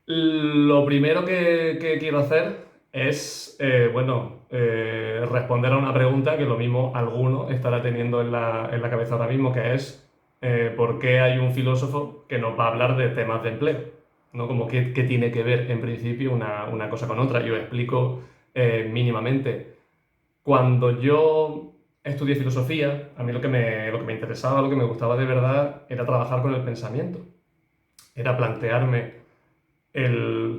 Lo primero que quiero hacer es, responder a una pregunta que lo mismo alguno estará teniendo en la cabeza ahora mismo, que es ¿por qué hay un filósofo que nos va a hablar de temas de empleo? ¿No? Como qué tiene que ver en principio una cosa con otra. Yo explico mínimamente. Cuando yo estudié filosofía, a mí lo que me interesaba, lo que me gustaba de verdad era trabajar con el pensamiento. Era plantearme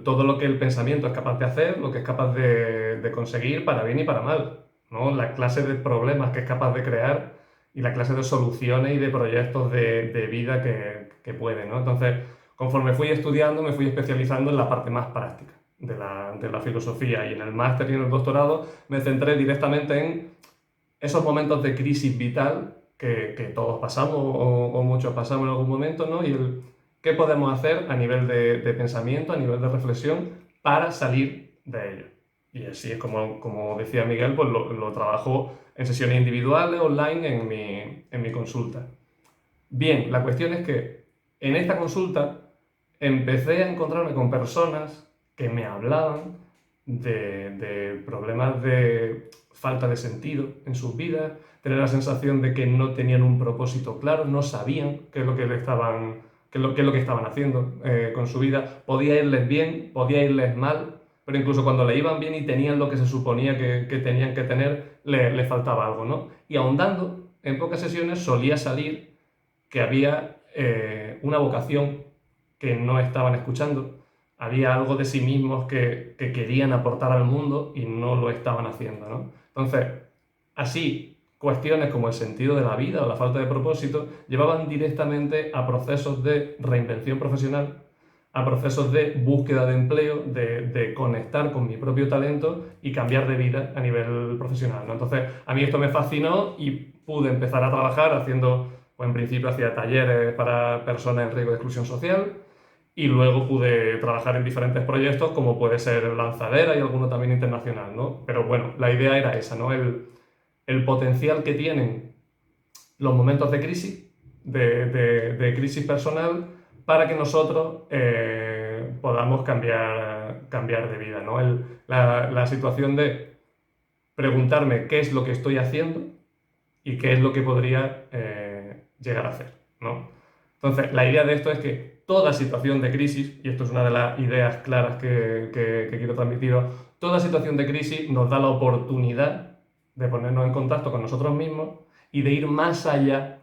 todo lo que el pensamiento es capaz de hacer, lo que es capaz de conseguir para bien y para mal, ¿no? La clase de problemas que es capaz de crear y la clase de soluciones y de proyectos de vida que puede, ¿no? Entonces, conforme fui estudiando, me fui especializando en la parte más práctica de la filosofía, y en el máster y en el doctorado me centré directamente en esos momentos de crisis vital que todos pasamos o muchos pasamos en algún momento, ¿no? Y qué podemos hacer a nivel de pensamiento, a nivel de reflexión, para salir de ello. Y así es como decía Miguel, pues lo trabajo en sesiones individuales, online, en mi consulta. Bien, la cuestión es que en esta consulta empecé a encontrarme con personas que me hablaban de problemas de falta de sentido en sus vidas, tener la sensación de que no tenían un propósito claro, no sabían qué es lo que le estaban, qué es lo que estaban haciendo con su vida. Podía irles bien, podía irles mal, pero incluso cuando le iban bien y tenían lo que se suponía que tenían que tener, le faltaba algo, ¿no? Y ahondando, en pocas sesiones solía salir que había una vocación que no estaban escuchando, había algo de sí mismos que querían aportar al mundo y no lo estaban haciendo, ¿no? Entonces, así, cuestiones como el sentido de la vida o la falta de propósito llevaban directamente a procesos de reinvención profesional, a procesos de búsqueda de empleo, de conectar con mi propio talento y cambiar de vida a nivel profesional, ¿no? Entonces, a mí esto me fascinó y pude empezar a trabajar haciendo, pues en principio hacía talleres para personas en riesgo de exclusión social, y luego pude trabajar en diferentes proyectos como puede ser Lanzadera y alguno también internacional, ¿no? Pero bueno, la idea era esa, ¿no? El potencial que tienen los momentos de crisis, de crisis personal, para que nosotros podamos cambiar de vida, ¿no? La situación de preguntarme qué es lo que estoy haciendo y qué es lo que podría llegar a hacer, ¿no? Entonces, la idea de esto es que toda situación de crisis, y esto es una de las ideas claras que quiero transmitiros, toda situación de crisis nos da la oportunidad de ponernos en contacto con nosotros mismos y de ir más allá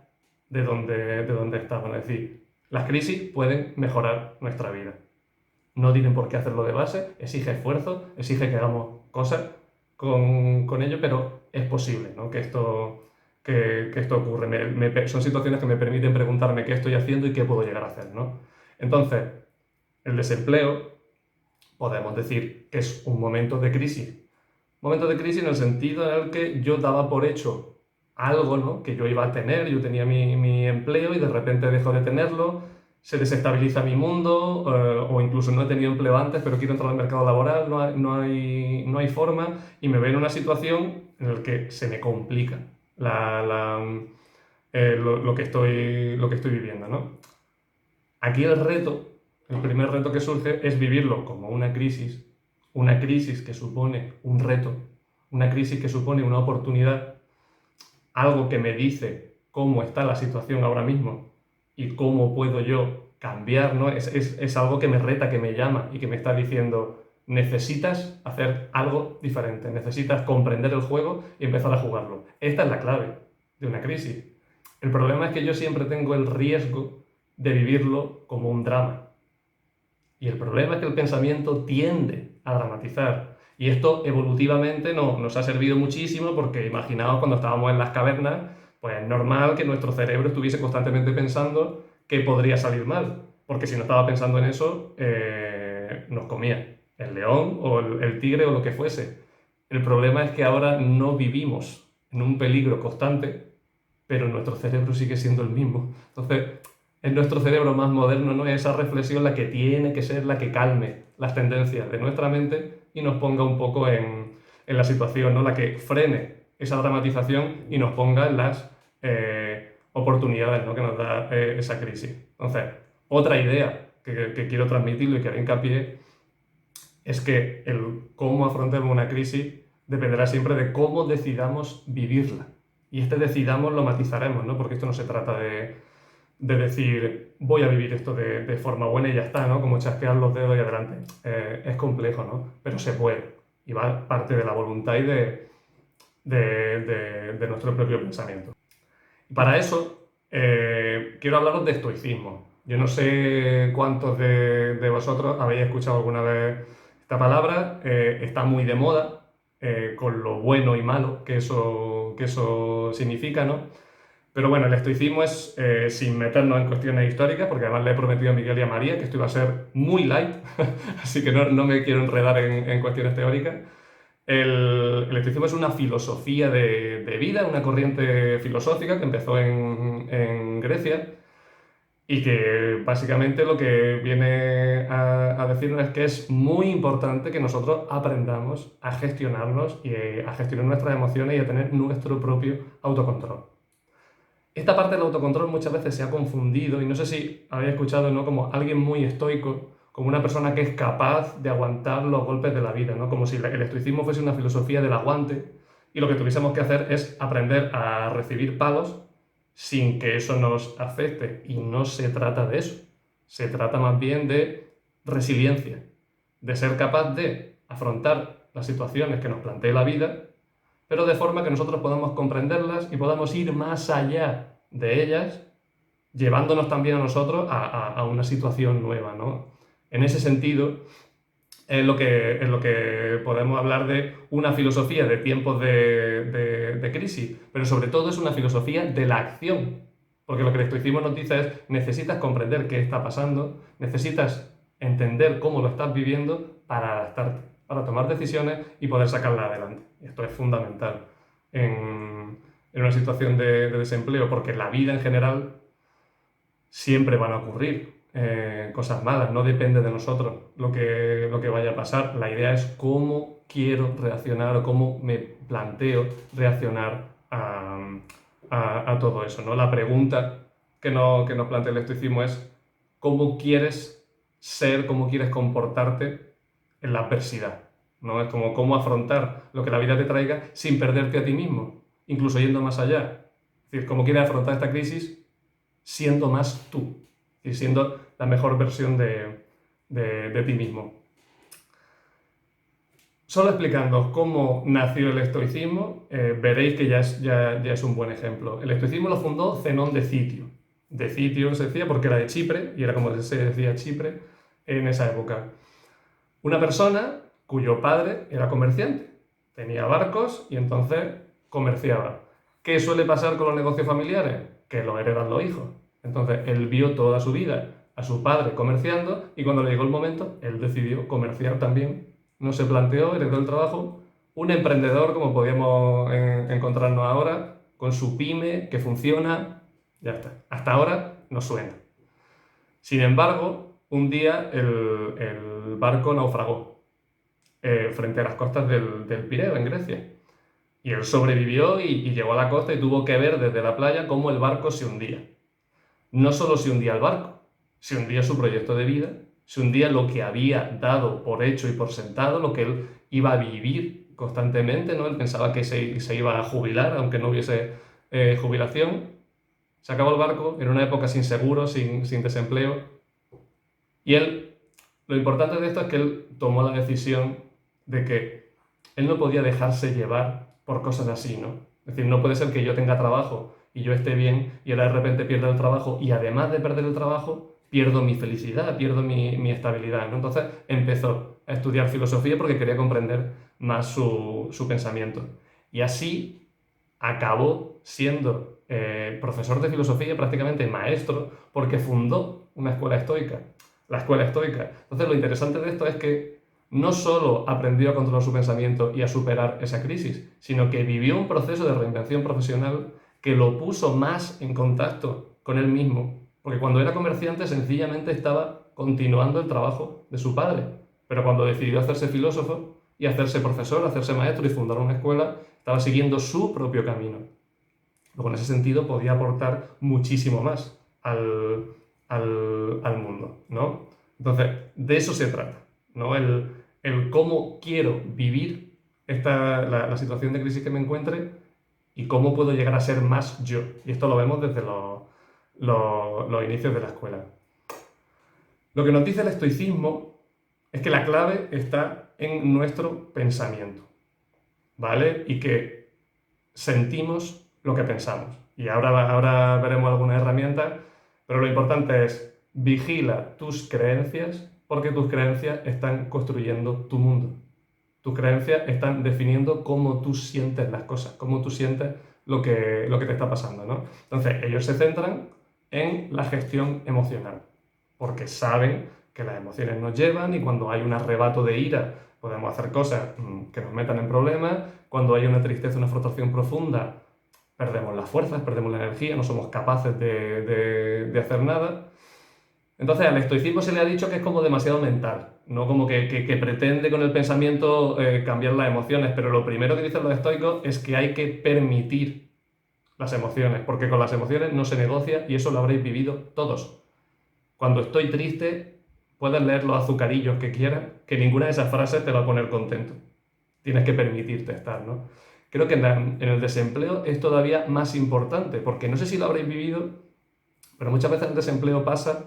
de donde estamos. Es decir, las crisis pueden mejorar nuestra vida. No tienen por qué hacerlo de base, exige esfuerzo, exige que hagamos cosas con ello, pero es posible, ¿no? Que esto ocurre. Son situaciones que me permiten preguntarme qué estoy haciendo y qué puedo llegar a hacer, ¿no? Entonces, el desempleo podemos decir que es un momento de crisis. Momento de crisis en el sentido en el que yo daba por hecho algo, ¿no? Que yo iba a tener, yo tenía mi empleo y de repente dejo de tenerlo, se desestabiliza mi mundo, o incluso no he tenido empleo antes, pero quiero entrar al mercado laboral, no hay forma, y me veo en una situación en la que se me complica lo que estoy viviendo, ¿no? Aquí el primer reto que surge es vivirlo como una crisis que supone un reto, una crisis que supone una oportunidad, algo que me dice cómo está la situación ahora mismo y cómo puedo yo cambiar, ¿no? Es algo que me reta, que me llama y que me está diciendo, necesitas hacer algo diferente, necesitas comprender el juego y empezar a jugarlo. Esta es la clave de una crisis. El problema es que yo siempre tengo el riesgo de vivirlo como un drama. Y el problema es que el pensamiento tiende a dramatizar. Y esto evolutivamente nos ha servido muchísimo porque imaginaos cuando estábamos en las cavernas, pues es normal que nuestro cerebro estuviese constantemente pensando que podría salir mal. Porque si no estaba pensando en eso, nos comía el león o el tigre o lo que fuese. El problema es que ahora no vivimos en un peligro constante, pero nuestro cerebro sigue siendo el mismo. Entonces, en nuestro cerebro más moderno, ¿no? Es esa reflexión la que tiene que ser la que calme las tendencias de nuestra mente y nos ponga un poco en la situación, ¿no? La que frene esa dramatización y nos ponga en las oportunidades, ¿no? Que nos da esa crisis. Entonces, otra idea. que quiero transmitirlo y que haré hincapié es que el cómo afrontemos una crisis dependerá siempre de cómo decidamos vivirla. Y este decidamos lo matizaremos, ¿no? Porque esto no se trata de decir voy a vivir esto de forma buena y ya está, ¿no? Como chasquear los dedos y adelante. Es complejo, ¿no? Pero se puede. Y va parte de la voluntad y de nuestro propio pensamiento. Y para eso quiero hablaros de estoicismo. Yo no sé cuántos de vosotros habéis escuchado alguna vez esta palabra. Está muy de moda, con lo bueno y malo que eso significa, ¿no? Pero bueno, el estoicismo es, sin meternos en cuestiones históricas, porque además le he prometido a Miguel y a María que esto iba a ser muy light, así que no me quiero enredar en cuestiones teóricas. El estoicismo es una filosofía de vida, una corriente filosófica que empezó en Grecia y que básicamente lo que viene a decirnos es que es muy importante que nosotros aprendamos a gestionarnos y a gestionar nuestras emociones y a tener nuestro propio autocontrol. Esta parte del autocontrol muchas veces se ha confundido, y no sé si habéis escuchado, ¿no? Como alguien muy estoico, como una persona que es capaz de aguantar los golpes de la vida, ¿no? Como si el estoicismo fuese una filosofía del aguante y lo que tuviésemos que hacer es aprender a recibir palos sin que eso nos afecte. Y no se trata de eso. Se trata más bien de resiliencia, de ser capaz de afrontar las situaciones que nos plantee la vida, pero de forma que nosotros podamos comprenderlas y podamos ir más allá de ellas, llevándonos también a nosotros a una situación nueva, ¿no? En ese sentido, es lo que podemos hablar de una filosofía de tiempos de crisis, pero sobre todo es una filosofía de la acción, porque lo que el estoicismo nos dice es necesitas comprender qué está pasando, necesitas entender cómo lo estás viviendo para adaptarte, para tomar decisiones y poder sacarla adelante. Esto es fundamental en una situación de desempleo, porque la vida en general siempre van a ocurrir cosas malas, no depende de nosotros lo que vaya a pasar. La idea es cómo quiero reaccionar o cómo me planteo reaccionar a todo eso, ¿no? La pregunta que nos plantea el estoicismo es cómo quieres ser, cómo quieres comportarte en la adversidad, ¿no? Es como cómo afrontar lo que la vida te traiga sin perderte a ti mismo, incluso yendo más allá. Es decir, cómo quieres afrontar esta crisis siendo más tú y siendo la mejor versión de ti mismo. Solo explicando cómo nació el estoicismo, veréis que ya es un buen ejemplo. El estoicismo lo fundó Zenón de Citio. De Citio se decía porque era de Chipre, y era como se decía Chipre en esa época. Una persona cuyo padre era comerciante, tenía barcos y entonces comerciaba. ¿Qué suele pasar con los negocios familiares? Que lo heredan los hijos. Entonces él vio toda su vida a su padre comerciando y cuando le llegó el momento, él decidió comerciar también. No se planteó, heredó el trabajo. Un emprendedor, como podíamos encontrarnos ahora, con su pyme que funciona, ya está. Hasta ahora nos suena. Sin embargo, un día el barco naufragó frente a las costas del Pireo, en Grecia. Y él sobrevivió y llegó a la costa y tuvo que ver desde la playa cómo el barco se hundía. No solo se hundía el barco, se hundía su proyecto de vida, se hundía lo que había dado por hecho y por sentado, lo que él iba a vivir constantemente, ¿no? Él pensaba que se iba a jubilar, aunque no hubiese jubilación. Se acabó el barco en una época sin seguro, sin desempleo. Y él, lo importante de esto es que él tomó la decisión de que él no podía dejarse llevar por cosas así, ¿no? Es decir, no puede ser que yo tenga trabajo y yo esté bien y ahora de repente pierda el trabajo y además de perder el trabajo, pierdo mi felicidad, pierdo mi estabilidad, ¿no? Entonces empezó a estudiar filosofía porque quería comprender más su pensamiento. Y así acabó siendo profesor de filosofía, prácticamente maestro, porque fundó una escuela estoica, la escuela estoica. Entonces lo interesante de esto es que no solo aprendió a controlar su pensamiento y a superar esa crisis, sino que vivió un proceso de reinvención profesional que lo puso más en contacto con él mismo, porque cuando era comerciante sencillamente estaba continuando el trabajo de su padre, pero cuando decidió hacerse filósofo y hacerse profesor, hacerse maestro y fundar una escuela, estaba siguiendo su propio camino. Luego, en ese sentido, podía aportar muchísimo más al mundo, ¿no? Entonces, de eso se trata, ¿no? El cómo quiero vivir la situación de crisis que me encuentre y cómo puedo llegar a ser más yo. Y esto lo vemos desde los inicios de la escuela. Lo que nos dice el estoicismo es que la clave está en nuestro pensamiento, ¿vale? Y que sentimos lo que pensamos. Y ahora veremos algunas herramientas, pero lo importante es vigila tus creencias porque tus creencias están construyendo tu mundo. Tus creencias están definiendo cómo tú sientes las cosas, cómo tú sientes lo que te está pasando, ¿no? Entonces, ellos se centran en la gestión emocional, porque saben que las emociones nos llevan y cuando hay un arrebato de ira podemos hacer cosas que nos metan en problemas, cuando hay una tristeza, una frustración profunda, perdemos las fuerzas, perdemos la energía, no somos capaces de hacer nada. Entonces al estoicismo se le ha dicho que es como demasiado mental, no como que pretende con el pensamiento cambiar las emociones, pero lo primero que dicen los estoicos es que hay que permitir las emociones, porque con las emociones no se negocia y eso lo habréis vivido todos. Cuando estoy triste, puedes leer los azucarillos que quieras, que ninguna de esas frases te va a poner contento. Tienes que permitirte estar, ¿no? Creo que en el desempleo es todavía más importante, porque no sé si lo habréis vivido, pero muchas veces en el desempleo pasa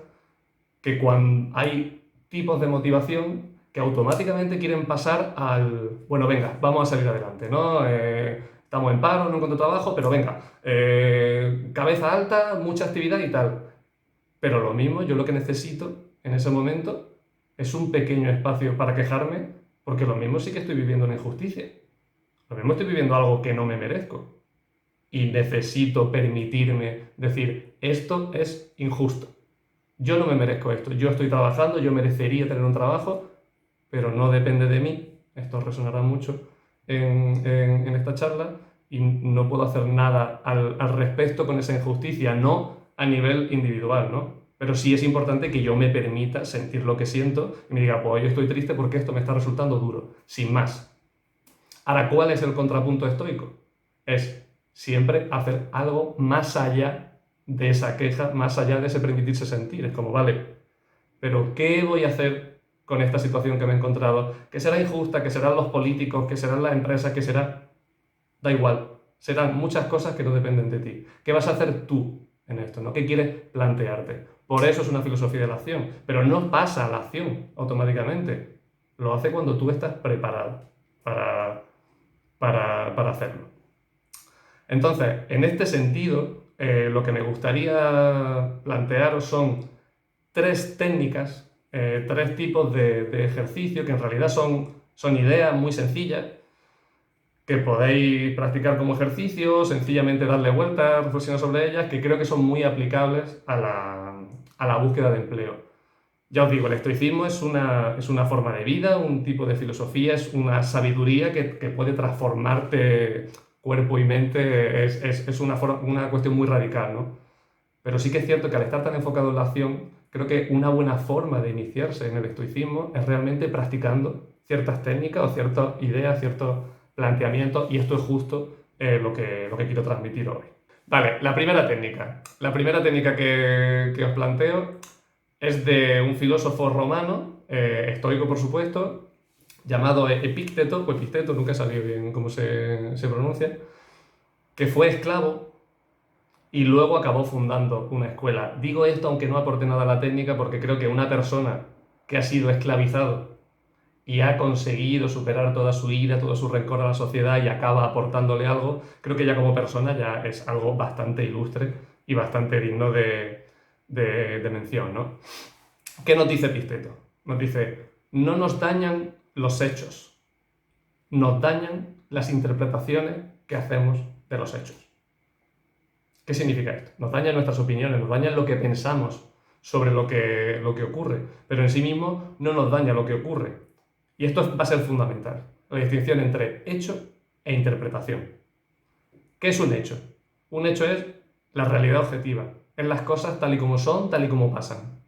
que cuando hay tipos de motivación que automáticamente quieren pasar al, bueno, venga, vamos a salir adelante, ¿no? Estamos en paro, no encuentro trabajo, pero venga, cabeza alta, mucha actividad y tal. Pero lo mismo, yo lo que necesito en ese momento es un pequeño espacio para quejarme, porque lo mismo sí que estoy viviendo una injusticia. Lo mismo estoy viviendo algo que no me merezco. Y necesito permitirme decir, esto es injusto. Yo no me merezco esto. Yo estoy trabajando, yo merecería tener un trabajo, pero no depende de mí. Esto resonará mucho en esta charla y no puedo hacer nada al respecto con esa injusticia, no a nivel individual, ¿no? Pero sí es importante que yo me permita sentir lo que siento y me diga, pues yo estoy triste porque esto me está resultando duro, sin más. Ahora, ¿cuál es el contrapunto estoico? Es siempre hacer algo más allá de esa queja, más allá de ese permitirse sentir. Es como, vale, pero ¿qué voy a hacer con esta situación que me he encontrado? ¿Que será injusta? ¿Que serán los políticos? ¿Que serán las empresas? ¿Que será? Da igual. Serán muchas cosas que no dependen de ti. ¿Qué vas a hacer tú en esto? ¿No? ¿Qué quieres plantearte? Por eso es una filosofía de la acción. Pero no pasa a la acción automáticamente. Lo hace cuando tú estás preparado para, para hacerlo. Entonces, en este sentido, lo que me gustaría plantearos son tres técnicas, tres tipos de ejercicio que en realidad son ideas muy sencillas que podéis practicar como ejercicio, sencillamente darle vueltas, reflexionar sobre ellas, que creo que son muy aplicables a la búsqueda de empleo. Ya os digo, el estoicismo es una forma de vida, un tipo de filosofía, es una sabiduría que puede transformarte cuerpo y mente, es una cuestión muy radical, ¿no? Pero sí que es cierto que al estar tan enfocado en la acción, creo que una buena forma de iniciarse en el estoicismo es realmente practicando ciertas técnicas o ciertas ideas, ciertos planteamientos, y esto es justo lo que quiero transmitir hoy. Vale, la primera técnica. La primera técnica que os planteo es de un filósofo romano, estoico por supuesto, llamado Epicteto, o Epicteto, nunca he sabido bien cómo se pronuncia, que fue esclavo y luego acabó fundando una escuela. Digo esto aunque no aporte nada a la técnica porque creo que una persona que ha sido esclavizado y ha conseguido superar toda su ira, todo su rencor a la sociedad y acaba aportándole algo, creo que ya como persona ya es algo bastante ilustre y bastante digno de mención, ¿no? ¿Qué nos dice Epicteto? Nos dice, no nos dañan los hechos, nos dañan las interpretaciones que hacemos de los hechos. ¿Qué significa esto? Nos dañan nuestras opiniones, nos dañan lo que pensamos sobre lo que ocurre, pero en sí mismo no nos daña lo que ocurre. Y esto va a ser fundamental, la distinción entre hecho e interpretación. ¿Qué es un hecho? Un hecho es la realidad objetiva, es las cosas tal y como son, tal y como pasan.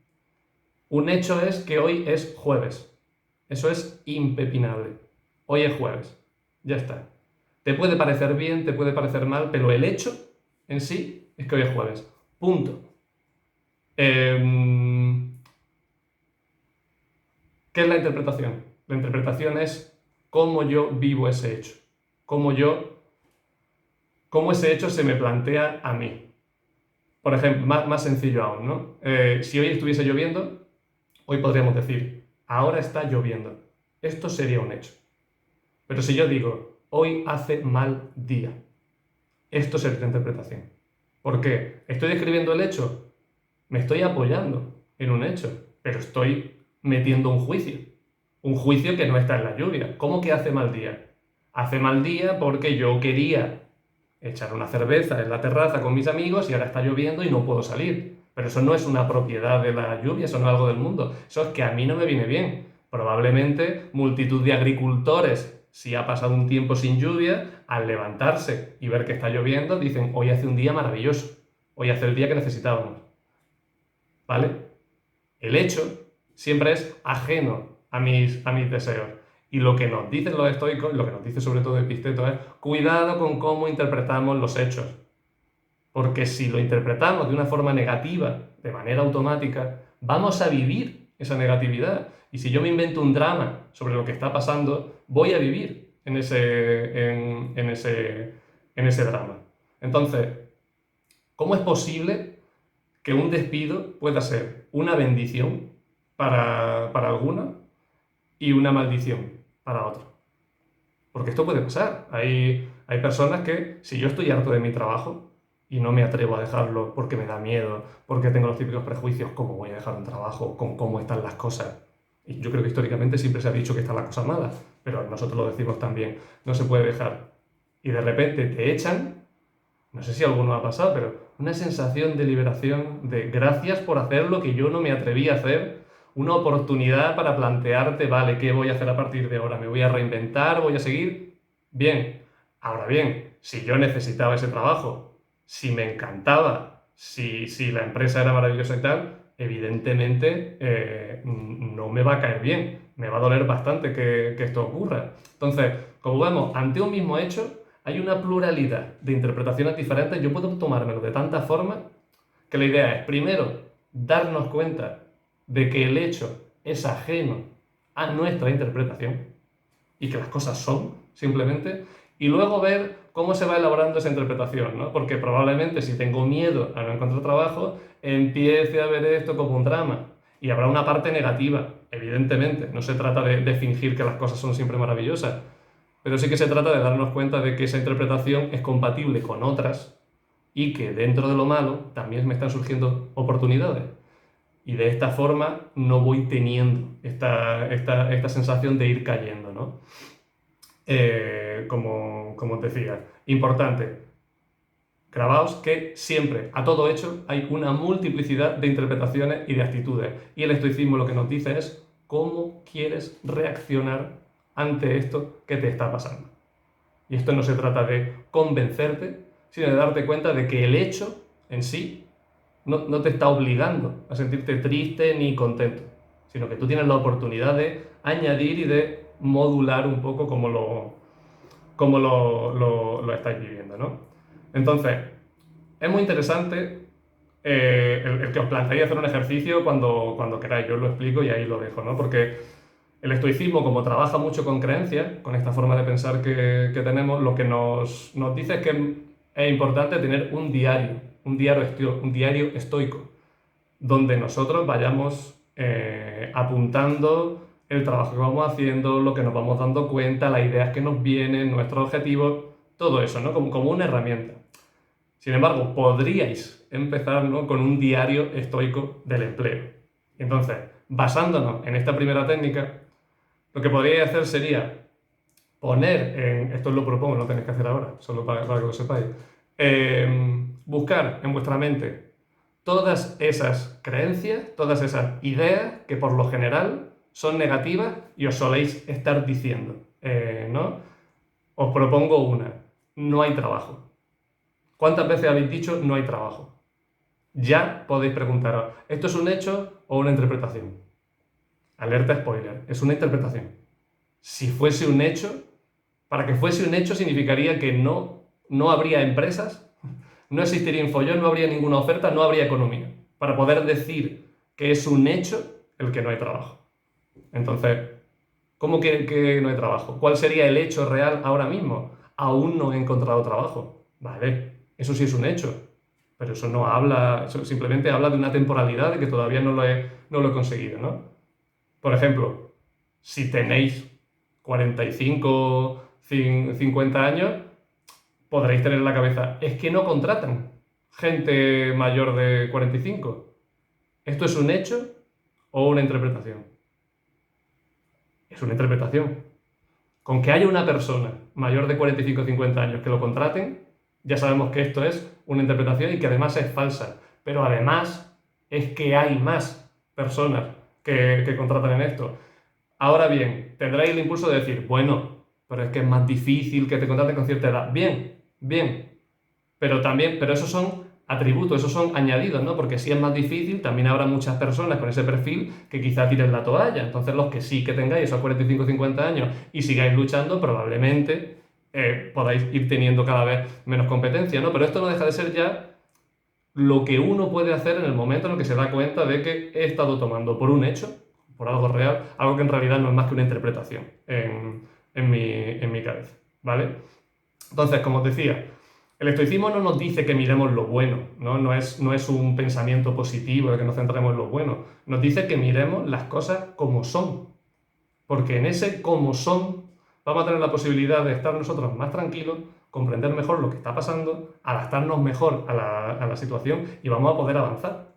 Un hecho es que hoy es jueves. Eso es impepinable. Hoy es jueves. Ya está. Te puede parecer bien, te puede parecer mal, pero el hecho en sí es que hoy es jueves. Punto. ¿Qué es la interpretación? La interpretación es cómo yo vivo ese hecho, cómo ese hecho se me plantea a mí. Por ejemplo, más sencillo aún, ¿no? Si hoy estuviese lloviendo, hoy podríamos decir, ahora está lloviendo. Esto sería un hecho. Pero si yo digo, hoy hace mal día, esto sería la interpretación. ¿Por qué? ¿Estoy describiendo el hecho? Me estoy apoyando en un hecho, pero estoy metiendo un juicio. Un juicio que no está en la lluvia. ¿Cómo que hace mal día? Hace mal día porque yo quería echar una cerveza en la terraza con mis amigos y ahora está lloviendo y no puedo salir. Pero eso no es una propiedad de la lluvia, eso no es algo del mundo. Eso es que a mí no me viene bien. Probablemente multitud de agricultores, si ha pasado un tiempo sin lluvia, al levantarse y ver que está lloviendo, dicen, hoy hace un día maravilloso, hoy hace el día que necesitábamos. ¿Vale? El hecho siempre es ajeno a mis deseos. Y lo que nos dicen los estoicos, lo que nos dice sobre todo Epicteto es cuidado con cómo interpretamos los hechos. Porque si lo interpretamos de una forma negativa, de manera automática, vamos a vivir esa negatividad. Y si yo me invento un drama sobre lo que está pasando, voy a vivir en ese drama. Entonces, ¿cómo es posible que un despido pueda ser una bendición para alguna y una maldición para otra? Porque esto puede pasar. Hay personas que, si yo estoy harto de mi trabajo y no me atrevo a dejarlo porque me da miedo, porque tengo los típicos prejuicios, ¿cómo voy a dejar un trabajo? ¿Con cómo están las cosas? Y yo creo que históricamente siempre se ha dicho que están las cosas malas, pero nosotros lo decimos también, no se puede dejar. Y de repente te echan, no sé si a alguno ha pasado, pero una sensación de liberación, de gracias por hacer lo que yo no me atreví a hacer, una oportunidad para plantearte, vale, ¿qué voy a hacer a partir de ahora? ¿Me voy a reinventar? ¿Voy a seguir? Bien. Ahora bien, si yo necesitaba ese trabajo, si me encantaba, si la empresa era maravillosa y tal, evidentemente no me va a caer bien. Me va a doler bastante que esto ocurra. Entonces, como vemos, ante un mismo hecho, hay una pluralidad de interpretaciones diferentes. Yo puedo tomármelo de tanta forma que la idea es, primero, darnos cuenta de que el hecho es ajeno a nuestra interpretación y que las cosas son, simplemente, y luego ver cómo se va elaborando esa interpretación, ¿no? Porque probablemente si tengo miedo a no encontrar trabajo, empiece a ver esto como un drama. Y habrá una parte negativa, evidentemente. No se trata de fingir que las cosas son siempre maravillosas, pero sí que se trata de darnos cuenta de que esa interpretación es compatible con otras y que dentro de lo malo también me están surgiendo oportunidades. Y de esta forma no voy teniendo esta sensación de ir cayendo, ¿no? Como os decía, importante, grabaos que siempre, a todo hecho, hay una multiplicidad de interpretaciones y de actitudes. Y el estoicismo lo que nos dice es cómo quieres reaccionar ante esto que te está pasando. Y esto no se trata de convencerte, sino de darte cuenta de que el hecho en sí no te está obligando a sentirte triste ni contento, sino que tú tienes la oportunidad de añadir y de modular un poco como lo estáis viviendo, ¿no? Entonces, es muy interesante el que os planteéis hacer un ejercicio cuando queráis. Yo os lo explico y ahí lo dejo, ¿no? Porque el estoicismo, como trabaja mucho con creencias, con esta forma de pensar que tenemos, lo que nos dice es que es importante tener un diario estoico, donde nosotros vayamos apuntando el trabajo que vamos haciendo, lo que nos vamos dando cuenta, las ideas que nos vienen, nuestros objetivos, todo eso, ¿no? Como una herramienta. Sin embargo, podríais empezar, ¿no?, con un diario estoico del empleo. Entonces, basándonos en esta primera técnica, lo que podríais hacer sería poner, esto os lo propongo, no tenéis que hacer ahora, solo para que lo sepáis, buscar en vuestra mente todas esas creencias, todas esas ideas que por lo general son negativas y os soléis estar diciendo, ¿no? Os propongo una, no hay trabajo. ¿Cuántas veces habéis dicho no hay trabajo? Ya podéis preguntaros, ¿esto es un hecho o una interpretación? Alerta spoiler, es una interpretación. Si fuese un hecho, para que fuese un hecho significaría que no habría empresas, no existiría Infollón, no habría ninguna oferta, no habría economía. Para poder decir que es un hecho el que no hay trabajo. Entonces, ¿cómo que no hay trabajo? ¿Cuál sería el hecho real ahora mismo? Aún no he encontrado trabajo. Vale, eso sí es un hecho, pero eso no habla, eso simplemente habla de una temporalidad de que todavía no lo he conseguido, ¿no? Por ejemplo, si tenéis 45, 50 años, podréis tener en la cabeza, es que no contratan gente mayor de 45. ¿Esto es un hecho o una interpretación? Es una interpretación. Con que haya una persona mayor de 45 o 50 años que lo contraten, ya sabemos que esto es una interpretación y que además es falsa. Pero además es que hay más personas que contratan en esto. Ahora bien, tendréis el impulso de decir, bueno, pero es que es más difícil que te contraten con cierta edad. Bien, bien, pero esos son atributos, esos son añadidos, ¿no? Porque si es más difícil, también habrá muchas personas con ese perfil que quizá tiren la toalla. Entonces, los que sí que tengáis esos 45 o 50 años y sigáis luchando, probablemente podáis ir teniendo cada vez menos competencia, ¿no? Pero esto no deja de ser ya lo que uno puede hacer en el momento en el que se da cuenta de que he estado tomando por un hecho, por algo real, algo que en realidad no es más que una interpretación en mi cabeza, ¿vale? Entonces, como os decía, el estoicismo no nos dice que miremos lo bueno, ¿no? No es un pensamiento positivo de que nos centremos en lo bueno. Nos dice que miremos las cosas como son. Porque en ese como son vamos a tener la posibilidad de estar nosotros más tranquilos, comprender mejor lo que está pasando, adaptarnos mejor a la situación y vamos a poder avanzar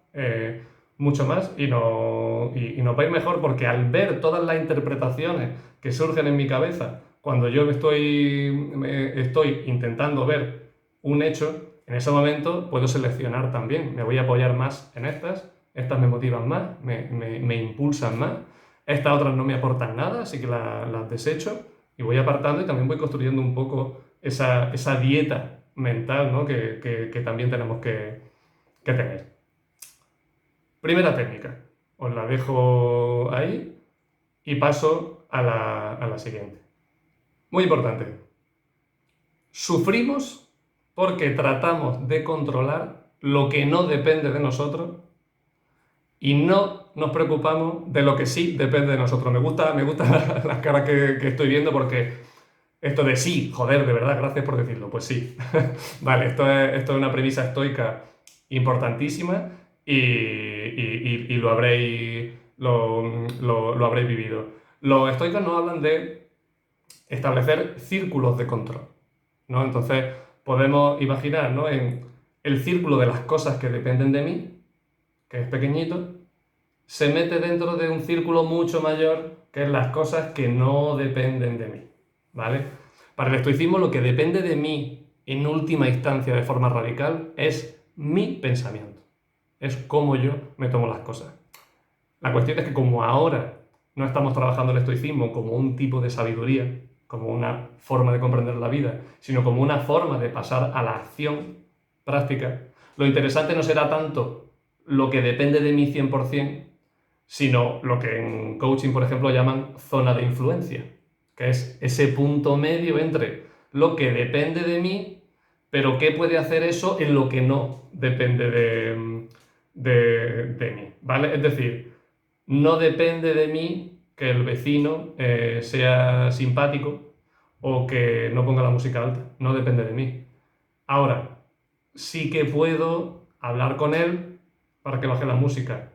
mucho más y nos va a ir mejor porque al ver todas las interpretaciones que surgen en mi cabeza cuando yo estoy intentando ver un hecho, en ese momento puedo seleccionar también. Me voy a apoyar más en estas me motivan más, me impulsan más, estas otras no me aportan nada, así que las desecho y voy apartando y también voy construyendo un poco esa dieta mental, ¿no? que también tenemos que tener. Primera técnica, os la dejo ahí y paso a la siguiente. Muy importante. Sufrimos porque tratamos de controlar lo que no depende de nosotros y no nos preocupamos de lo que sí depende de nosotros. Me gusta las caras que estoy viendo porque esto de sí, joder, de verdad, gracias por decirlo. Pues sí. Vale, esto es una premisa estoica importantísima y lo habréis vivido. Los estoicos nos hablan de establecer círculos de control, ¿no? Entonces podemos imaginar, ¿no? En el círculo de las cosas que dependen de mí, que es pequeñito, se mete dentro de un círculo mucho mayor que es las cosas que no dependen de mí, ¿vale? Para el estoicismo lo que depende de mí en última instancia de forma radical es mi pensamiento, es cómo yo me tomo las cosas. La cuestión es que como ahora no estamos trabajando el estoicismo como un tipo de sabiduría, como una forma de comprender la vida, sino como una forma de pasar a la acción práctica, lo interesante no será tanto lo que depende de mí 100%, sino lo que en coaching, por ejemplo, llaman zona de influencia, que es ese punto medio entre lo que depende de mí, pero qué puede hacer eso en lo que no depende de mí, ¿vale? Es decir, no depende de mí que el vecino sea simpático o que no ponga la música alta, no depende de mí. Ahora, sí que puedo hablar con él para que baje la música.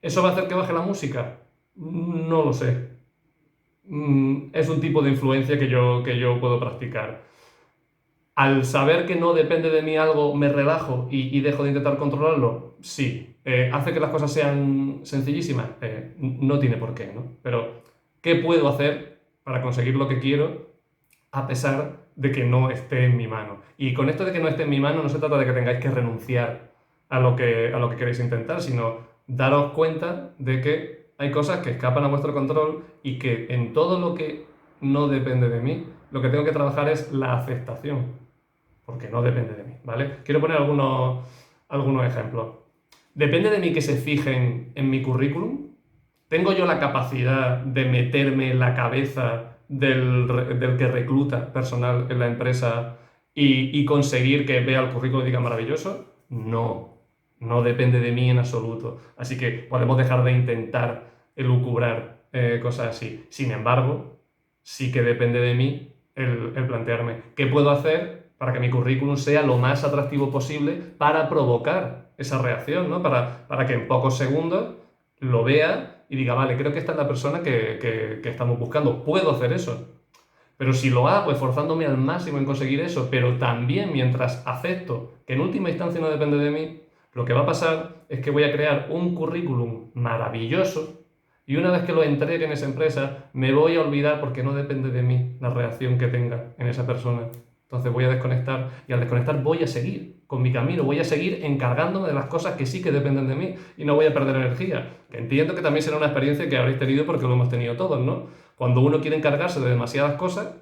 ¿Eso va a hacer que baje la música? No lo sé. Es un tipo de influencia que yo puedo practicar. Al saber que no depende de mí algo, me relajo y dejo de intentar controlarlo. Sí. ¿Hace que las cosas sean sencillísimas? No tiene por qué, ¿no? Pero, ¿qué puedo hacer para conseguir lo que quiero a pesar de que no esté en mi mano? Y con esto de que no esté en mi mano no se trata de que tengáis que renunciar a lo que queréis intentar, sino daros cuenta de que hay cosas que escapan a vuestro control y que en todo lo que no depende de mí, lo que tengo que trabajar es la aceptación, porque no depende de mí, ¿vale? Quiero poner algunos ejemplos. ¿Depende de mí que se fijen en mi currículum? ¿Tengo yo la capacidad de meterme en la cabeza del que recluta personal en la empresa y conseguir que vea el currículum y diga maravilloso? No depende de mí en absoluto. Así que podemos dejar de intentar elucubrar cosas así. Sin embargo, sí que depende de mí el plantearme qué puedo hacer para que mi currículum sea lo más atractivo posible para provocar esa reacción, ¿no? Para que en pocos segundos lo vea y diga, vale, creo que esta es la persona que estamos buscando. Puedo hacer eso. Pero si lo hago esforzándome al máximo en conseguir eso, pero también mientras acepto que en última instancia no depende de mí, lo que va a pasar es que voy a crear un currículum maravilloso y una vez que lo entregue en esa empresa, me voy a olvidar porque no depende de mí la reacción que tenga en esa persona. Entonces voy a desconectar y al desconectar voy a seguir con mi camino, voy a seguir encargándome de las cosas que sí que dependen de mí y no voy a perder energía. Que entiendo que también será una experiencia que habréis tenido porque lo hemos tenido todos, ¿no? Cuando uno quiere encargarse de demasiadas cosas,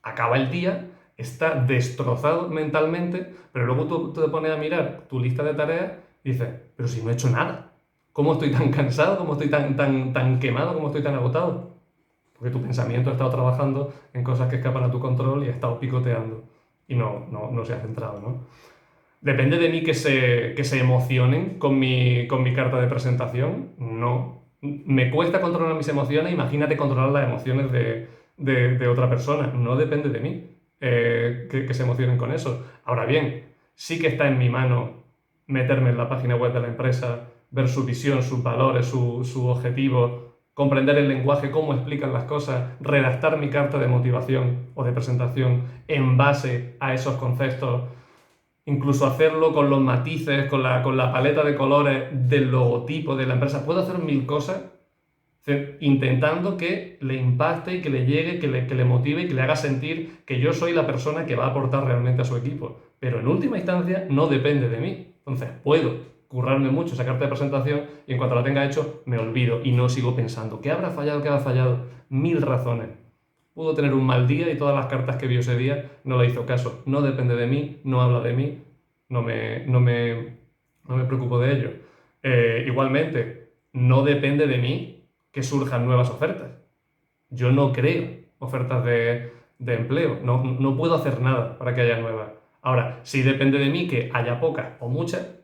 acaba el día, está destrozado mentalmente, pero luego tú te pones a mirar tu lista de tareas y dices, pero si no he hecho nada, ¿cómo estoy tan cansado? ¿Cómo estoy tan quemado? ¿Cómo estoy tan agotado? Porque tu pensamiento ha estado trabajando en cosas que escapan a tu control y ha estado picoteando y no se ha centrado, ¿no? ¿Depende de mí que se emocionen con mi carta de presentación? No. Me cuesta controlar mis emociones, imagínate controlar las emociones de otra persona. No depende de mí que se emocionen con eso. Ahora bien, sí que está en mi mano meterme en la página web de la empresa, ver su visión, sus valores, su objetivo, comprender el lenguaje, cómo explican las cosas, redactar mi carta de motivación o de presentación en base a esos conceptos, incluso hacerlo con los matices, con la paleta de colores del logotipo de la empresa. Puedo hacer mil cosas intentando que le impacte y que le llegue, que le motive y que le haga sentir que yo soy la persona que va a aportar realmente a su equipo. Pero en última instancia no depende de mí. Entonces puedo currarme mucho esa carta de presentación y en cuanto la tenga hecho me olvido y no sigo pensando ¿qué habrá fallado? ¿Qué habrá fallado? Mil razones. Pudo tener un mal día y todas las cartas que vio ese día no le hizo caso. No depende de mí, no habla de mí, no me preocupo de ello. Igualmente, no depende de mí que surjan nuevas ofertas. Yo no creo ofertas de empleo, no puedo hacer nada para que haya nuevas. Ahora, sí depende de mí que haya pocas o muchas,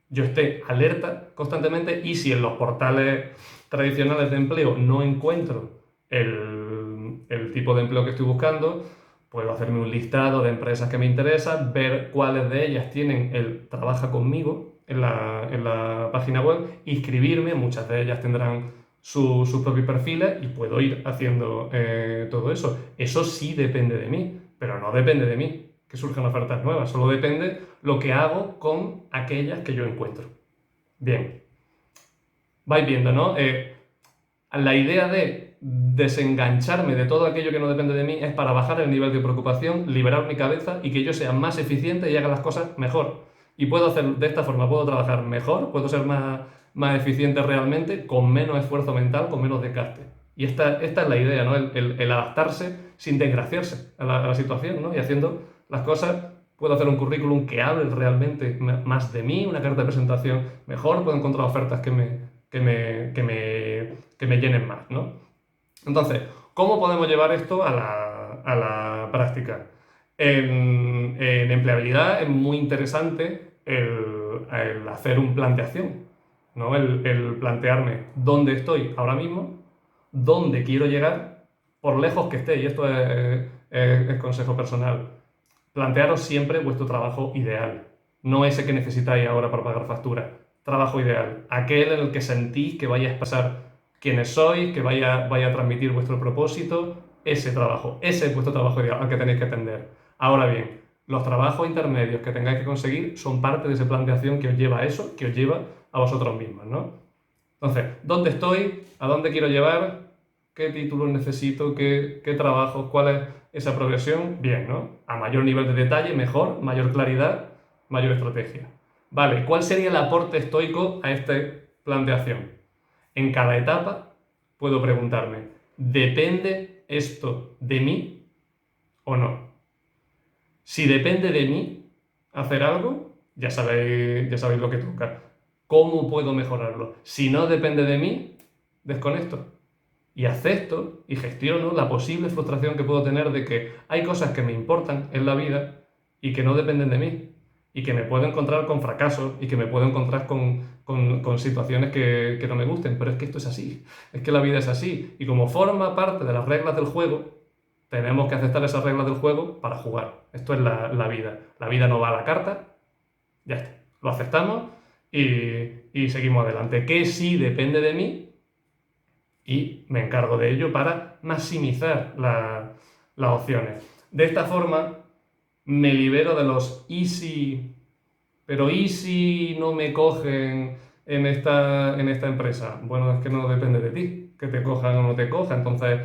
yo esté alerta constantemente y si en los portales tradicionales de empleo no encuentro el tipo de empleo que estoy buscando, puedo hacerme un listado de empresas que me interesan, ver cuáles de ellas tienen el trabaja conmigo en la página web, inscribirme, muchas de ellas tendrán sus propios perfiles y puedo ir haciendo todo eso. Eso sí depende de mí, pero no depende de mí que surjan ofertas nuevas, solo depende lo que hago con aquellas que yo encuentro. Bien, vais viendo, ¿no? La idea de desengancharme de todo aquello que no depende de mí es para bajar el nivel de preocupación, liberar mi cabeza y que yo sea más eficiente y haga las cosas mejor. Y puedo hacer de esta forma, puedo trabajar mejor, puedo ser más eficiente realmente, con menos esfuerzo mental, con menos desgaste. Y esta es la idea, ¿no? El adaptarse sin desgraciarse a la situación, ¿no? Y haciendo las cosas, puedo hacer un currículum que hable realmente más de mí, una carta de presentación mejor, puedo encontrar ofertas que me llenen más, ¿no? Entonces, ¿cómo podemos llevar esto a la práctica? En empleabilidad es muy interesante el hacer un plan de acción, ¿no? El plantearme dónde estoy ahora mismo, dónde quiero llegar, por lejos que esté, y esto es consejo personal. Plantearos siempre vuestro trabajo ideal, no ese que necesitáis ahora para pagar facturas. Trabajo ideal, aquel en el que sentís que vaya a expresar quiénes sois, que vaya a transmitir vuestro propósito, ese es vuestro trabajo ideal al que tenéis que atender. Ahora bien, los trabajos intermedios que tengáis que conseguir son parte de ese plan de acción que os lleva a eso, que os lleva a vosotros mismos, ¿no? Entonces, ¿dónde estoy? ¿A dónde quiero llevar? ¿Qué títulos necesito? ¿Qué trabajos? ¿Cuál es esa progresión? Bien, ¿no? A mayor nivel de detalle, mejor, mayor claridad, mayor estrategia. Vale, ¿cuál sería el aporte estoico a este plan de acción? En cada etapa puedo preguntarme, ¿depende esto de mí o no? Si depende de mí hacer algo, ya sabéis lo que toca. ¿Cómo puedo mejorarlo? Si no depende de mí, desconecto. Y acepto y gestiono la posible frustración que puedo tener de que hay cosas que me importan en la vida y que no dependen de mí. y que me puedo encontrar con fracasos y que me puedo encontrar con situaciones que no me gusten, pero es que esto es así, es que la vida es así y como forma parte de las reglas del juego, tenemos que aceptar esas reglas del juego para jugar. Esto es la vida. La vida no va a la carta, ya está. Lo aceptamos y seguimos adelante. Que sí depende de mí y me encargo de ello para maximizar las opciones. De esta forma me libero de los easy, pero easy no me cogen en esta empresa. Bueno, es que no depende de ti, que te cojan o no te cojan. Entonces,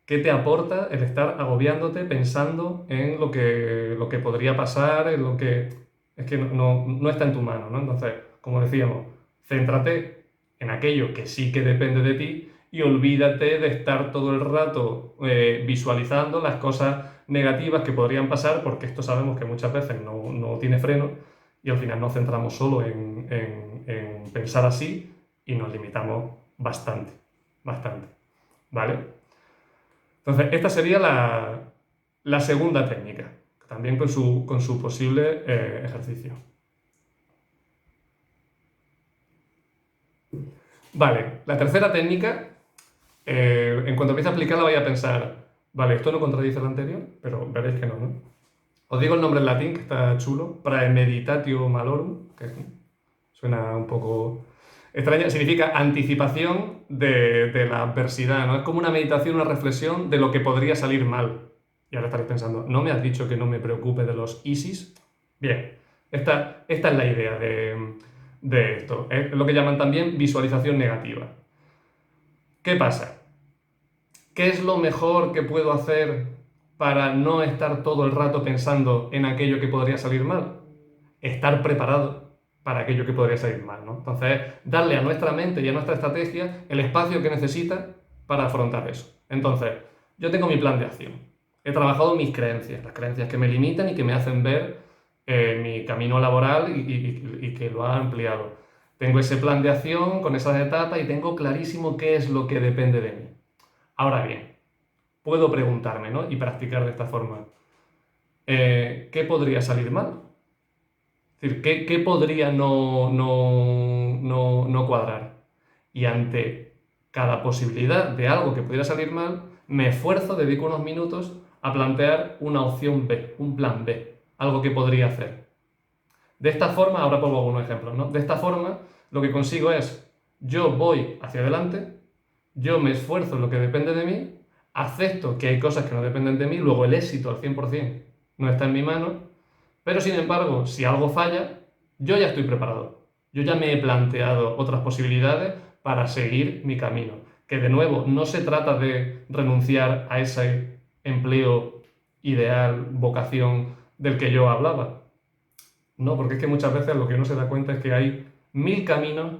¿qué te aporta el estar agobiándote pensando en lo que podría pasar, en lo que es que no está en tu mano, ¿no? Entonces, como decíamos, céntrate en aquello que sí que depende de ti y olvídate de estar todo el rato visualizando las cosas negativas que podrían pasar, porque esto sabemos que muchas veces no tiene freno y al final nos centramos solo en pensar así y nos limitamos bastante, bastante, ¿vale? Entonces, esta sería la segunda técnica, también con su posible ejercicio. Vale, la tercera técnica, en cuanto empiece a aplicarla vais a pensar, vale, esto no contradice lo anterior, pero veréis que no, ¿no? Os digo el nombre en latín, que está chulo, Praemeditatio Malorum, que suena un poco extraña, significa anticipación de la adversidad, ¿no? Es como una meditación, una reflexión de lo que podría salir mal. Y ahora estaréis pensando, ¿no me has dicho que no me preocupe de los ISIS? Bien, esta es la idea de esto. Es lo que llaman también visualización negativa. ¿Qué pasa? ¿Qué es lo mejor que puedo hacer para no estar todo el rato pensando en aquello que podría salir mal? Estar preparado para aquello que podría salir mal, ¿no? Entonces, darle a nuestra mente y a nuestra estrategia el espacio que necesita para afrontar eso. Entonces, yo tengo mi plan de acción. He trabajado mis creencias, las creencias que me limitan y que me hacen ver mi camino laboral y que lo ha ampliado. Tengo ese plan de acción con esas etapas y tengo clarísimo qué es lo que depende de mí. Ahora bien, puedo preguntarme, ¿no? Y practicar de esta forma. ¿Qué podría salir mal? Es decir, ¿qué podría no cuadrar? Y ante cada posibilidad de algo que pudiera salir mal, me esfuerzo, dedico unos minutos a plantear una opción B, un plan B, algo que podría hacer. De esta forma, ahora pongo algunos ejemplos, ¿no? De esta forma, lo que consigo es, yo voy hacia adelante, yo me esfuerzo en lo que depende de mí, acepto que hay cosas que no dependen de mí, luego el éxito al 100% no está en mi mano, pero sin embargo, si algo falla, yo ya estoy preparado. Yo ya me he planteado otras posibilidades para seguir mi camino. Que de nuevo, no se trata de renunciar a ese empleo ideal, vocación del que yo hablaba. No, porque es que muchas veces lo que uno se da cuenta es que hay 1000 caminos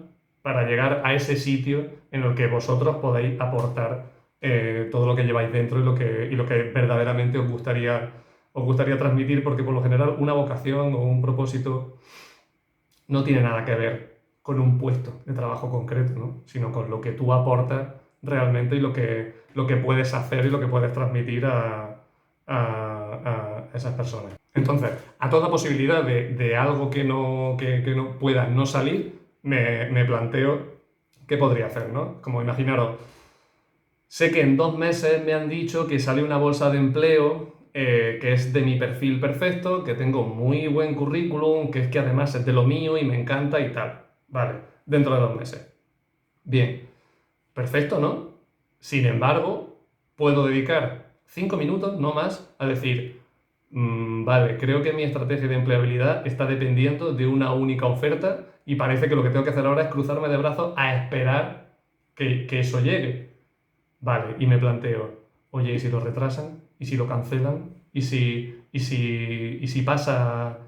para llegar a ese sitio en el que vosotros podéis aportar todo lo que lleváis dentro y lo que verdaderamente os gustaría transmitir, porque por lo general una vocación o un propósito no tiene nada que ver con un puesto de trabajo concreto, ¿no? Sino con lo que tú aportas realmente y lo que puedes hacer y lo que puedes transmitir a esas personas. Entonces, a toda posibilidad de algo que no pueda no salir, me planteo qué podría hacer, ¿no? Como imaginaros, sé que en 2 meses me han dicho que sale una bolsa de empleo que es de mi perfil perfecto, que tengo muy buen currículum, que es que además es de lo mío y me encanta y tal. Vale, dentro de 2 meses. Bien, perfecto, ¿no? Sin embargo, puedo dedicar 5 minutos, no más, a decir, vale, creo que mi estrategia de empleabilidad está dependiendo de una única oferta y parece que lo que tengo que hacer ahora es cruzarme de brazos a esperar que eso llegue. Vale, y me planteo, oye, ¿y si lo retrasan? ¿Y si lo cancelan? ¿Y si pasa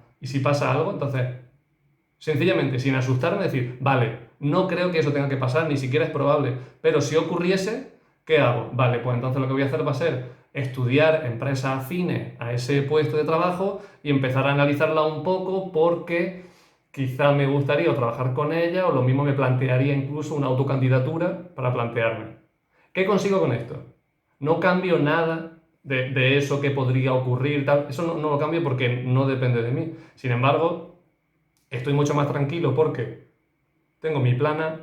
algo? Entonces, sencillamente, sin asustarme, decir, vale, no creo que eso tenga que pasar, ni siquiera es probable, pero si ocurriese, ¿qué hago? Vale, pues entonces lo que voy a hacer va a ser estudiar empresas afines a ese puesto de trabajo y empezar a analizarla un poco porque quizá me gustaría o trabajar con ella o lo mismo me plantearía incluso una autocandidatura para plantearme. ¿Qué consigo con esto? No cambio nada de eso que podría ocurrir, tal. Eso no lo cambio porque no depende de mí. Sin embargo, estoy mucho más tranquilo porque tengo mi plan A,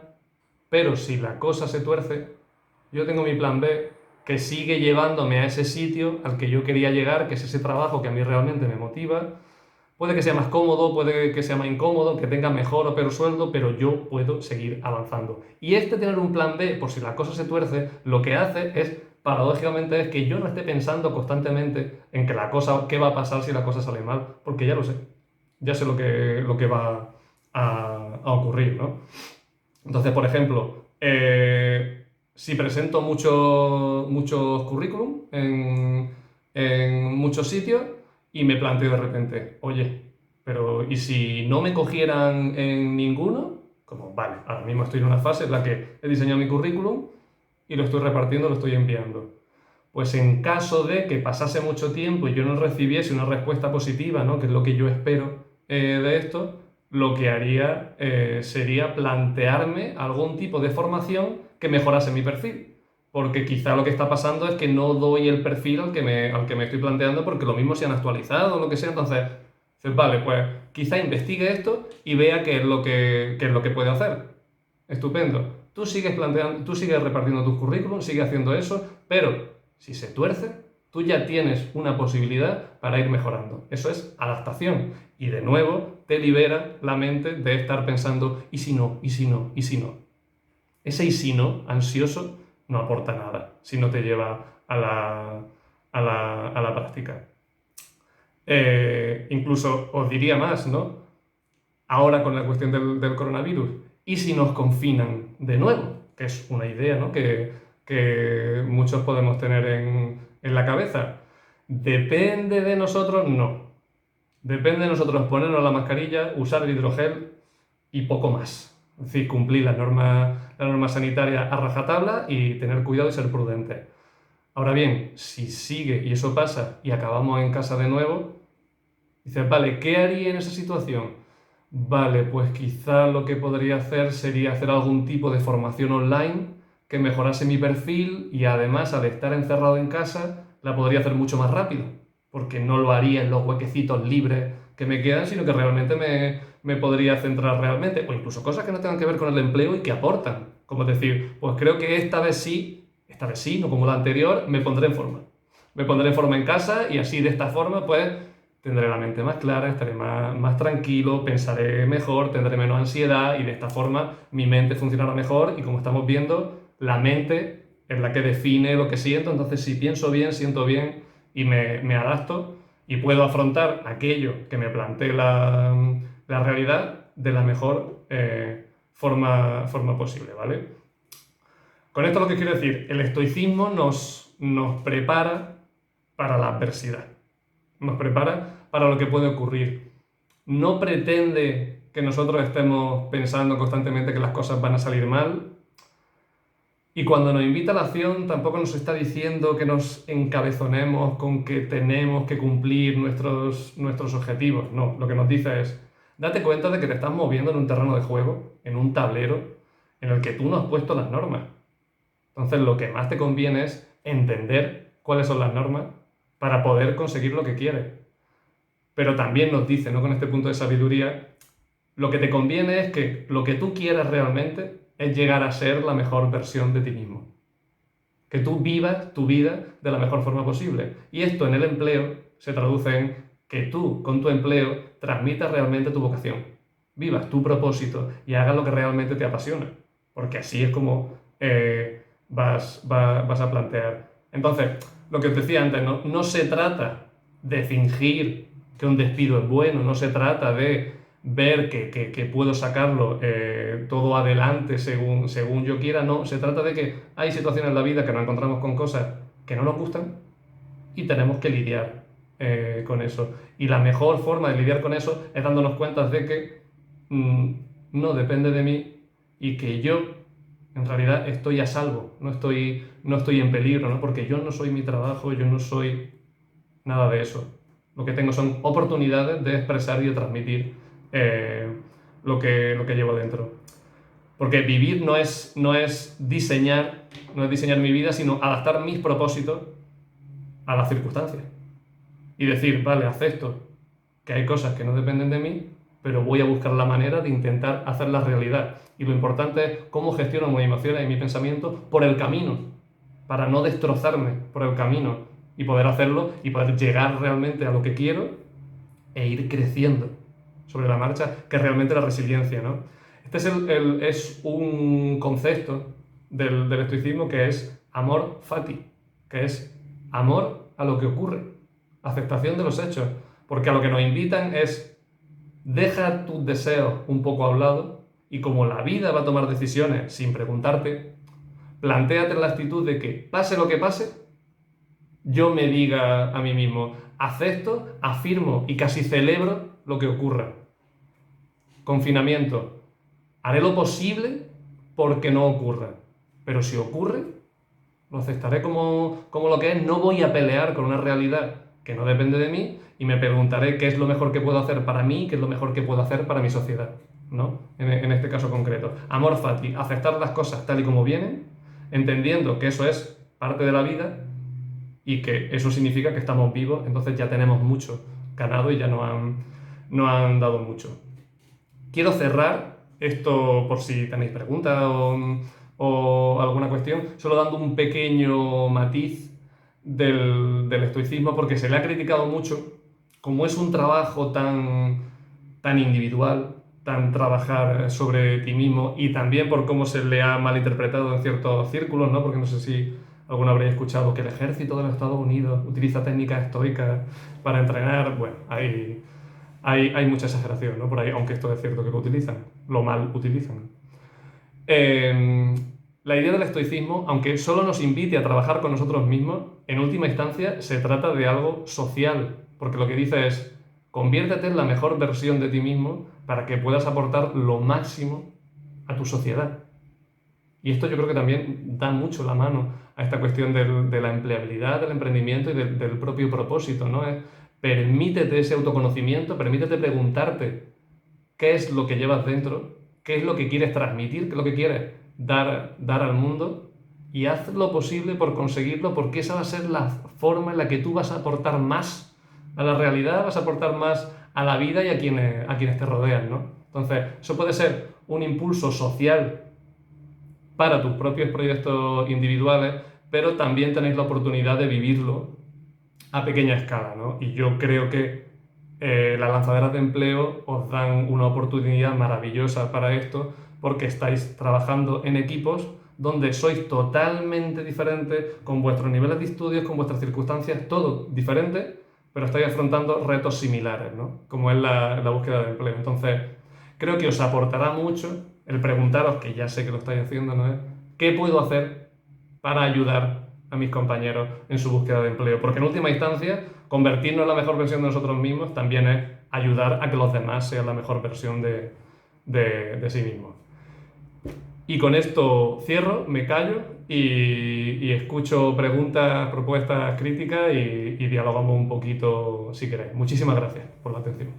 pero si la cosa se tuerce, yo tengo mi plan B que sigue llevándome a ese sitio al que yo quería llegar, que es ese trabajo que a mí realmente me motiva. Puede que sea más cómodo, puede que sea más incómodo, que tenga mejor o peor sueldo, pero yo puedo seguir avanzando. Y tener un plan B, por si la cosa se tuerce, lo que hace es, paradójicamente, es que yo no esté pensando constantemente en que qué va a pasar si la cosa sale mal, porque ya lo sé. Ya sé lo que va a ocurrir, ¿no? Entonces, por ejemplo, si presento muchos currículum en muchos sitios y me planteo de repente, oye, pero ¿y si no me cogieran en ninguno? Como, vale, ahora mismo estoy en una fase en la que he diseñado mi currículum y lo estoy repartiendo, lo estoy enviando. Pues en caso de que pasase mucho tiempo y yo no recibiese una respuesta positiva, ¿no? Que es lo que yo espero de esto, lo que haría sería plantearme algún tipo de formación que mejorase mi perfil. Porque quizá lo que está pasando es que no doy el perfil al que me estoy planteando porque lo mismo se han actualizado o lo que sea. Entonces, vale, pues quizá investigue esto y vea qué es lo que puede hacer. Estupendo. Tú sigues repartiendo tus currículums, sigues haciendo eso, pero si se tuerce, tú ya tienes una posibilidad para ir mejorando. Eso es adaptación. Y de nuevo, te libera la mente de estar pensando, ¿y si no? ¿Y si no? ¿Y si no? Ese y si no, ansioso, no aporta nada si no te lleva a la práctica. Incluso os diría más, ¿no? Ahora con la cuestión del coronavirus, ¿y si nos confinan de nuevo? Que es una idea, ¿no? que muchos podemos tener en la cabeza. ¿Depende de nosotros? No. Depende de nosotros ponernos la mascarilla, usar el hidrogel y poco más. Es decir, cumplir las normas sanitarias a rajatabla y tener cuidado y ser prudente. Ahora bien, si sigue y eso pasa y acabamos en casa de nuevo, dices, vale, ¿qué haría en esa situación? Vale, pues quizá lo que podría hacer sería hacer algún tipo de formación online que mejorase mi perfil y además al estar encerrado en casa la podría hacer mucho más rápido, porque no lo haría en los huequecitos libres que me quedan, sino que realmente me podría centrar realmente, o incluso cosas que no tengan que ver con el empleo y que aportan, como decir, pues creo que esta vez sí, no como la anterior, me pondré en forma. Me pondré en forma en casa y así de esta forma pues tendré la mente más clara, estaré más tranquilo, pensaré mejor, tendré menos ansiedad y de esta forma mi mente funcionará mejor y como estamos viendo, la mente es la que define lo que siento, entonces si pienso bien, siento bien y me adapto y puedo afrontar aquello que me plantee la realidad de la mejor forma posible, ¿vale? Con esto lo que quiero decir, el estoicismo nos prepara para la adversidad. Nos prepara para lo que puede ocurrir. No pretende que nosotros estemos pensando constantemente que las cosas van a salir mal. Y cuando nos invita a la acción, tampoco nos está diciendo que nos encabezonemos con que tenemos que cumplir nuestros objetivos. No, lo que nos dice es, date cuenta de que te estás moviendo en un terreno de juego, en un tablero, en el que tú no has puesto las normas. Entonces, lo que más te conviene es entender cuáles son las normas para poder conseguir lo que quieres. Pero también nos dice, ¿no? Con este punto de sabiduría, lo que te conviene es que lo que tú quieras realmente es llegar a ser la mejor versión de ti mismo. Que tú vivas tu vida de la mejor forma posible. Y esto en el empleo se traduce en que tú, con tu empleo, transmitas realmente tu vocación. Vivas tu propósito y hagas lo que realmente te apasiona. Porque así es como vas a plantear. Entonces, lo que os decía antes, no se trata de fingir que un despido es bueno, no se trata de ver que puedo sacarlo todo adelante según yo quiera, no, se trata de que hay situaciones en la vida que nos encontramos con cosas que no nos gustan y tenemos que lidiar con eso. Y la mejor forma de lidiar con eso es dándonos cuenta de que no depende de mí y que yo en realidad estoy a salvo, no estoy en peligro, ¿no? Porque yo no soy mi trabajo, yo no soy nada de eso. Lo que tengo son oportunidades de expresar y de transmitir lo que llevo dentro. Porque vivir no es diseñar mi vida, sino adaptar mis propósitos a las circunstancias. Y decir, vale, acepto que hay cosas que no dependen de mí, pero voy a buscar la manera de intentar hacerla realidad. Y lo importante es cómo gestiono mis emociones y mis pensamientos por el camino, para no destrozarme por el camino y poder hacerlo y poder llegar realmente a lo que quiero e ir creciendo sobre la marcha, que es realmente la resiliencia, ¿no? Este es un concepto del estoicismo que es amor fati, que es amor a lo que ocurre, aceptación de los hechos, porque a lo que nos invitan es deja tus deseos un poco a un lado y como la vida va a tomar decisiones sin preguntarte, plantéate la actitud de que pase lo que pase, yo me diga a mí mismo, acepto, afirmo y casi celebro lo que ocurra. Confinamiento. Haré lo posible porque no ocurra. Pero si ocurre, lo aceptaré como lo que es. No voy a pelear con una realidad que no depende de mí y me preguntaré qué es lo mejor que puedo hacer para mí, qué es lo mejor que puedo hacer para mi sociedad, ¿no? En este caso concreto. Amor fati, aceptar las cosas tal y como vienen, entendiendo que eso es parte de la vida y que eso significa que estamos vivos, entonces ya tenemos mucho ganado y ya no han dado mucho. Quiero cerrar esto por si tenéis preguntas o alguna cuestión, solo dando un pequeño matiz del estoicismo, porque se le ha criticado mucho, como es un trabajo tan individual, tan trabajar sobre ti mismo, y también por cómo se le ha malinterpretado en ciertos círculos, ¿no? Porque no sé si alguno habréis escuchado que el ejército de los Estados Unidos utiliza técnicas estoicas para entrenar. Bueno, hay mucha exageración, ¿no? Por ahí, aunque esto es cierto que lo utilizan, lo mal utilizan. Eh, la idea del estoicismo, aunque solo nos invite a trabajar con nosotros mismos, en última instancia se trata de algo social, porque lo que dice es, conviértete en la mejor versión de ti mismo para que puedas aportar lo máximo a tu sociedad. Y esto yo creo que también da mucho la mano a esta cuestión de la empleabilidad, del emprendimiento y del propio propósito, ¿no? Permítete ese autoconocimiento, permítete preguntarte qué es lo que llevas dentro, qué es lo que quieres transmitir, qué es lo que quieres dar al mundo y haz lo posible por conseguirlo, porque esa va a ser la forma en la que tú vas a aportar más a la realidad, vas a aportar más a la vida y a quienes te rodean, ¿no? Entonces, eso puede ser un impulso social para tus propios proyectos individuales, pero también tenéis la oportunidad de vivirlo a pequeña escala, ¿no? Y yo creo que las lanzaderas de empleo os dan una oportunidad maravillosa para esto, porque estáis trabajando en equipos donde sois totalmente diferentes, con vuestros niveles de estudios, con vuestras circunstancias, todo diferente, pero estáis afrontando retos similares, ¿no? Como es la búsqueda de empleo. Entonces, creo que os aportará mucho el preguntaros, que ya sé que lo estáis haciendo, ¿no? ¿Qué puedo hacer para ayudar a mis compañeros en su búsqueda de empleo? Porque en última instancia, convertirnos en la mejor versión de nosotros mismos también es ayudar a que los demás sean la mejor versión de sí mismos. Y con esto cierro, me callo y escucho preguntas, propuestas, críticas y dialogamos un poquito si queréis. Muchísimas gracias por la atención.